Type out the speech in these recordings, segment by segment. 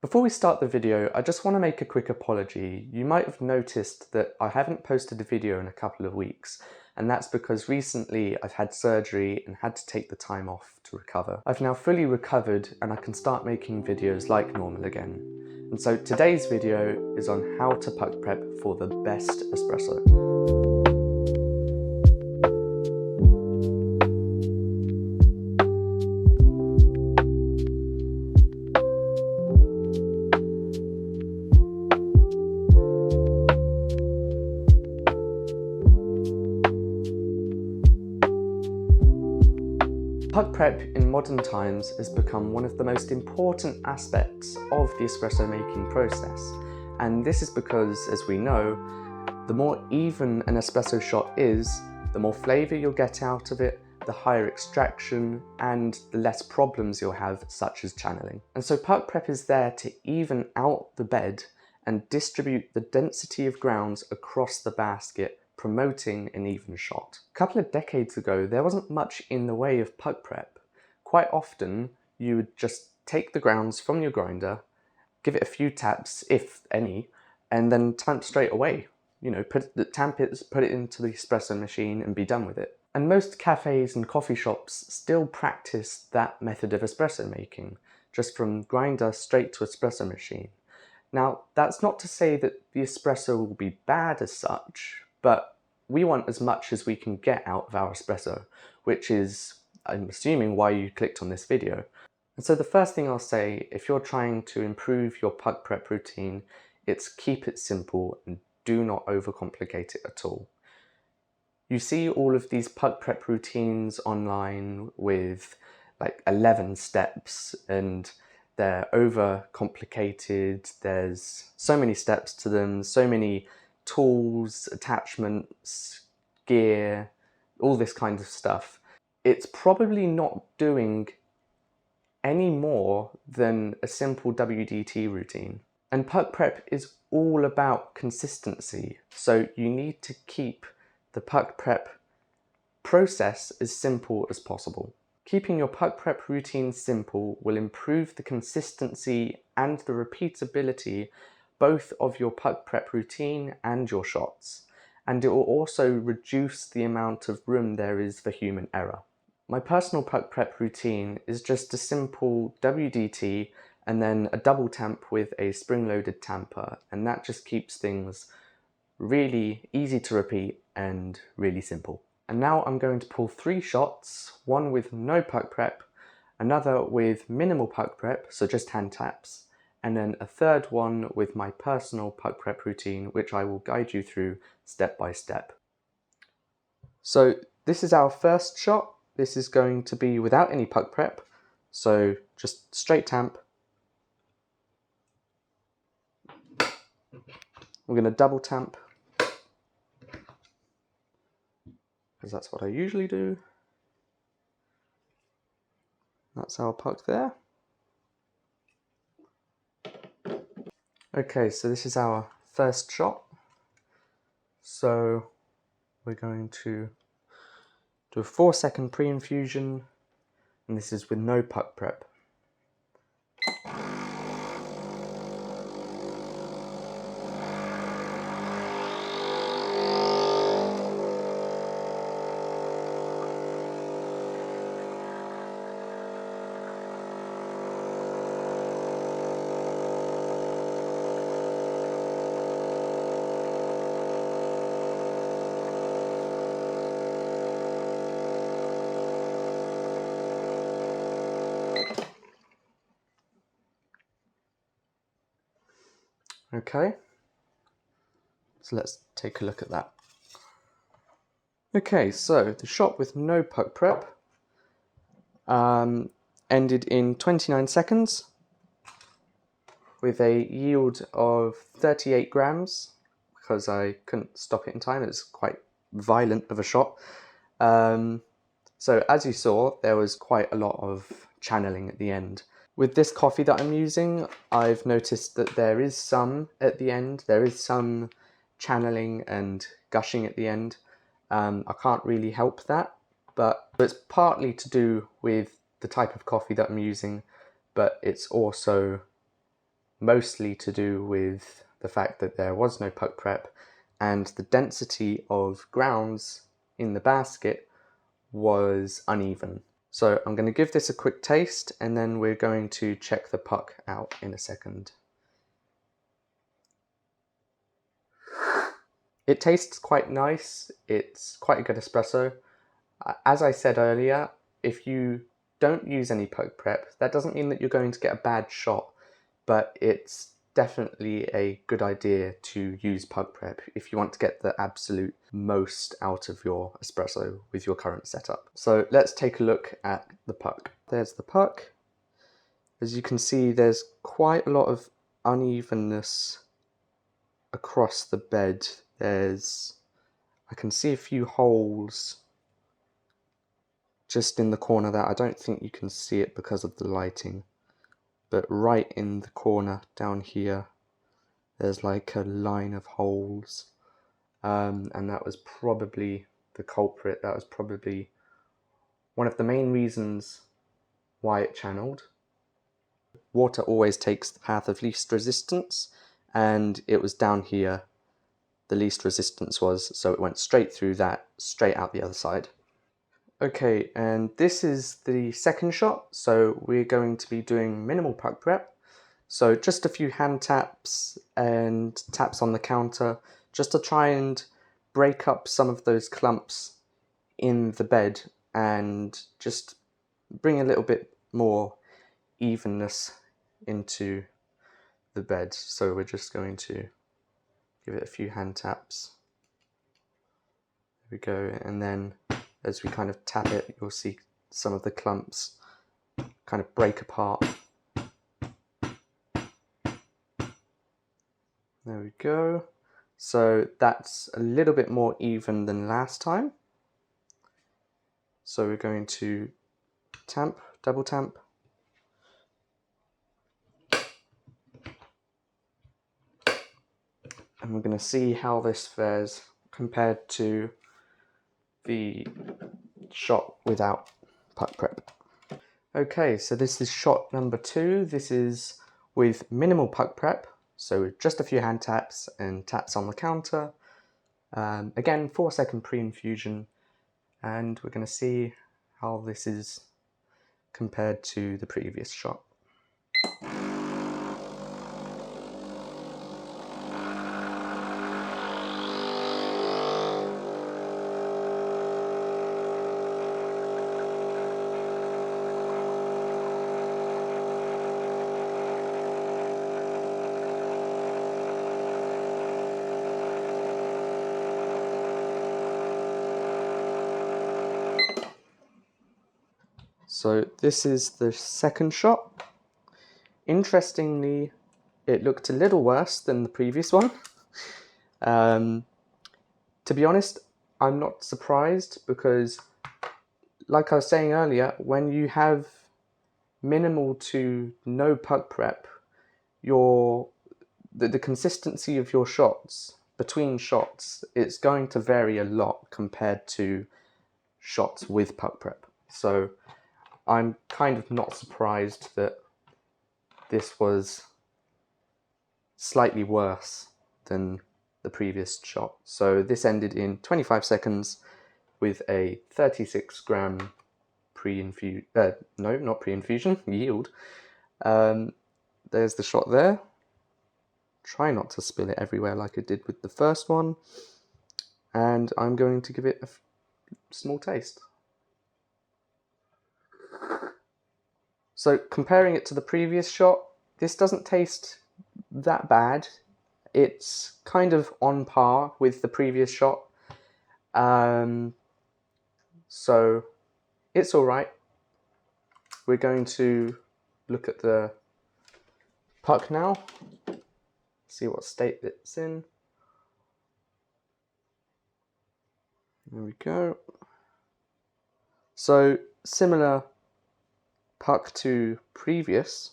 Before we start the video, I just want to make a quick apology. You might have noticed that I haven't posted a video in a couple of weeks, and that's because recently I've had surgery and had to take the time off to recover. I've now fully recovered and I can start making videos like normal again. And so today's video is on how to puck prep for the best espresso. Puck prep in modern times has become one of the most important aspects of the espresso making process, and this is because, as we know, the more even an espresso shot is, the more flavour you'll get out of it, the higher extraction, and the less problems you'll have, such as channeling. And so puck prep is there to even out the bed and distribute the density of grounds across the basket, promoting an even shot. A couple of decades ago, there wasn't much in the way of puck prep. Quite often, you would just take the grounds from your grinder, give it a few taps, if any, and then tamp straight away. You know, tamp it, put it into the espresso machine and be done with it. And most cafes and coffee shops still practice that method of espresso making, just from grinder straight to espresso machine. Now, that's not to say that the espresso will be bad as such, but we want as much as we can get out of our espresso, which is, I'm assuming, why you clicked on this video. And so the first thing I'll say, if you're trying to improve your puck prep routine, it's keep it simple and do not overcomplicate it at all. You see all of these puck prep routines online with like 11 steps, and they're overcomplicated. There's so many steps to them, so many tools, attachments, gear, all this kind of stuff. It's probably not doing any more than a simple WDT routine. And puck prep is all about consistency, so you need to keep the puck prep process as simple as possible. Keeping your puck prep routine simple will improve the consistency and the repeatability both of your puck prep routine and your shots, and it will also reduce the amount of room there is for human error. My personal puck prep routine is just a simple WDT and then a double tamp with a spring-loaded tamper, and that just keeps things really easy to repeat and really simple. And now I'm going to pull 3 shots, one with no puck prep, another with minimal puck prep, so just hand taps, and then a third one with my personal puck prep routine, which I will guide you through step by step. So this is our first shot. This is going to be without any puck prep, so just straight tamp. We're going to double tamp, because that's what I usually do. That's our puck there. Okay, so this is our first shot. So we're going to do a 4-second pre-infusion, and this is with no puck prep. Okay, so let's take a look at that. Okay, so the shot with no puck prep ended in 29 seconds with a yield of 38 grams, because I couldn't stop it in time. It's quite violent of a shot. So as you saw, there was quite a lot of channeling at the end. With this coffee that I'm using, I've noticed that there is some at the end. There is some channeling and gushing at the end. I can't really help that, but it's partly to do with the type of coffee that I'm using, but it's also mostly to do with the fact that there was no puck prep and the density of grounds in the basket was uneven. So I'm going to give this a quick taste and then we're going to check the puck out in a second. It tastes quite nice. It's quite a good espresso. As I said earlier, if you don't use any puck prep, that doesn't mean that you're going to get a bad shot, but it's definitely a good idea to use puck prep if you want to get the absolute most out of your espresso with your current setup. So let's take a look at the puck. There's the puck. As you can see, there's quite a lot of unevenness across the bed. I can see a few holes just in the corner there. I don't think you can see it because of the lighting, but right in the corner down here, there's like a line of holes, and that was probably the culprit. That was probably one of the main reasons why it channeled. Water always takes the path of least resistance, and it was down here the least resistance was, so it went straight through that, straight out the other side. Okay, and this is the second shot, so we're going to be doing minimal puck prep. So just a few hand taps and taps on the counter, just to try and break up some of those clumps in the bed and just bring a little bit more evenness into the bed. So we're just going to give it a few hand taps. There we go, and then as we kind of tap it, you'll see some of the clumps kind of break apart. There we go. So that's a little bit more even than last time. So we're going to tamp, double tamp. And we're going to see how this fares compared to the shot without puck prep. Okay, so this is shot number 2. This is with minimal puck prep, so just a few hand taps and taps on the counter. Again, 4-second pre-infusion, and we're going to see how this is compared to the previous shot. So this is the second shot. Interestingly, it looked a little worse than the previous one. To be honest, I'm not surprised because, like I was saying earlier, when you have minimal to no puck prep, the consistency of your shots, between shots, it's going to vary a lot compared to shots with puck prep. So I'm kind of not surprised that this was slightly worse than the previous shot. So this ended in 25 seconds with a 36 gram pre-infusion, no, not pre-infusion, yield. There's the shot there. Try not to spill it everywhere like I did with the first one. And I'm going to give it a small taste. So comparing it to the previous shot, this doesn't taste that bad. It's kind of on par with the previous shot. So it's all right. We're going to look at the puck now, see what state it's in. There we go. So similar puck to previous,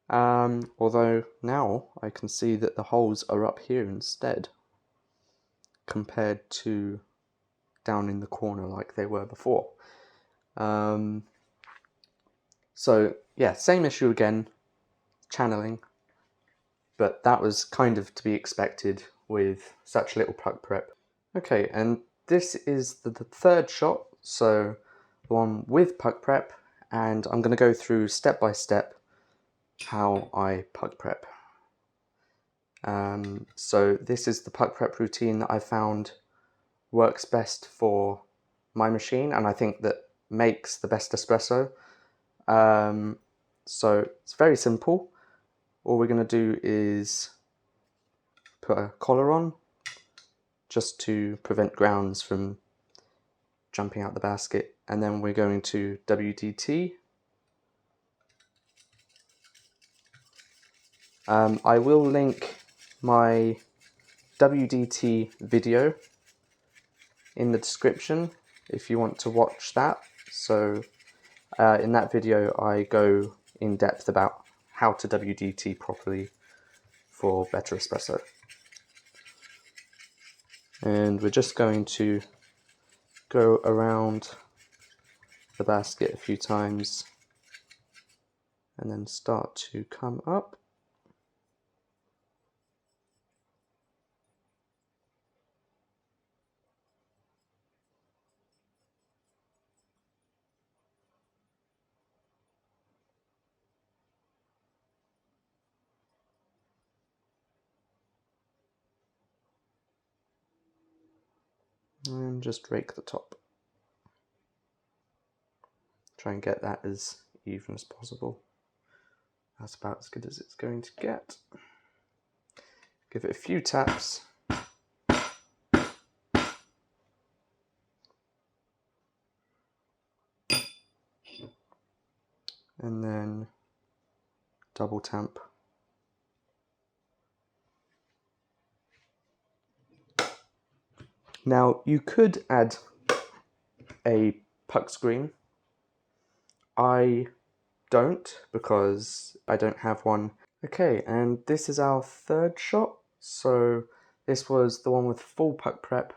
although now I can see that the holes are up here instead compared to down in the corner like they were before. So yeah, same issue again. channeling, but that was kind of to be expected with such little puck prep. Okay, and this is the third shot, so the one with puck prep, and I'm going to go through step by step how I puck prep. So this is the puck prep routine that I found works best for my machine, and I think that makes the best espresso. So it's very simple. All we're going to do is put a collar on, just to prevent grounds from jumping out the basket, and then we're going to WDT. I will link my WDT video in the description if you want to watch that. So in that video I go in depth about how to WDT properly for better espresso. And we're just going to go around the basket a few times and then start to come up. And just rake the top. Try and get that as even as possible. That's about as good as it's going to get. Give it a few taps. And then double tamp. Now you could add a puck screen. I don't, because I don't have one. Okay, and this is our third shot. So this was the one with full puck prep,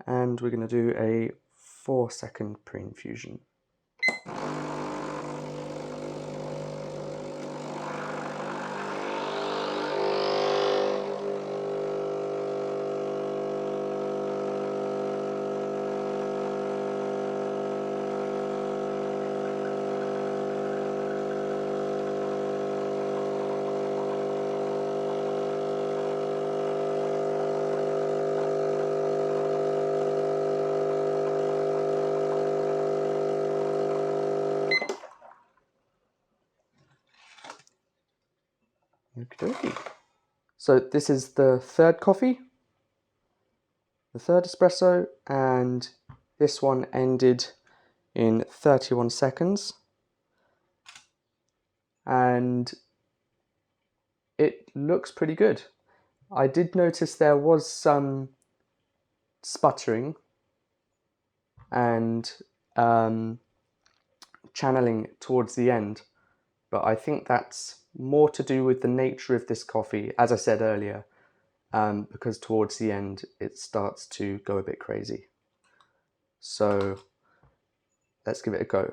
and we're going to do a 4-second pre-infusion. Okey-dokey. So this is the third coffee, the third espresso, and this one ended in 31 seconds. And it looks pretty good. I did notice there was some sputtering and channeling towards the end, but I think that's more to do with the nature of this coffee, as I said earlier, because towards the end it starts to go a bit crazy. So let's give it a go.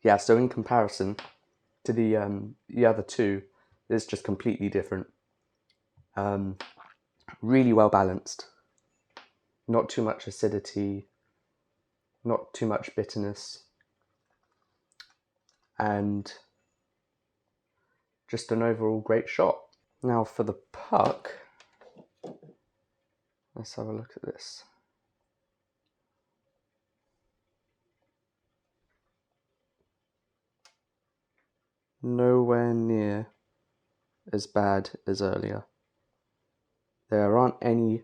Yeah, so in comparison to the other two, it's just completely different. Really well balanced. Not too much acidity, not too much bitterness, and just an overall great shot. Now for the puck, let's have a look at this. Nowhere near as bad as earlier. There aren't any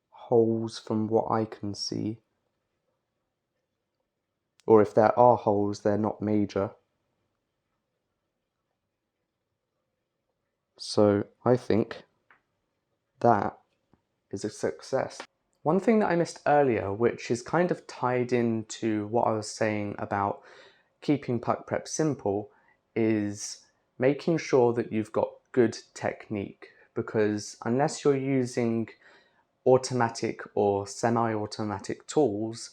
holes from what I can see, or if there are holes, they're not major. So I think that is a success. One thing that I missed earlier, which is kind of tied into what I was saying about keeping puck prep simple, is making sure that you've got good technique, because unless you're using automatic or semi-automatic tools,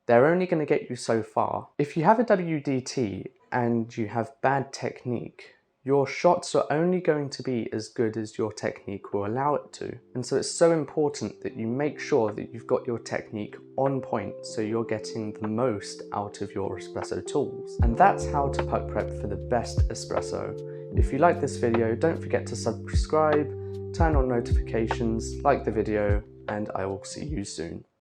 they're only going to get you so far. If you have a WDT and you have bad technique, your shots are only going to be as good as your technique will allow it to. And so it's so important that you make sure that you've got your technique on point so you're getting the most out of your espresso tools. And that's how to puck prep for the best espresso. If you like this video, don't forget to subscribe, turn on notifications, like the video, and I will see you soon.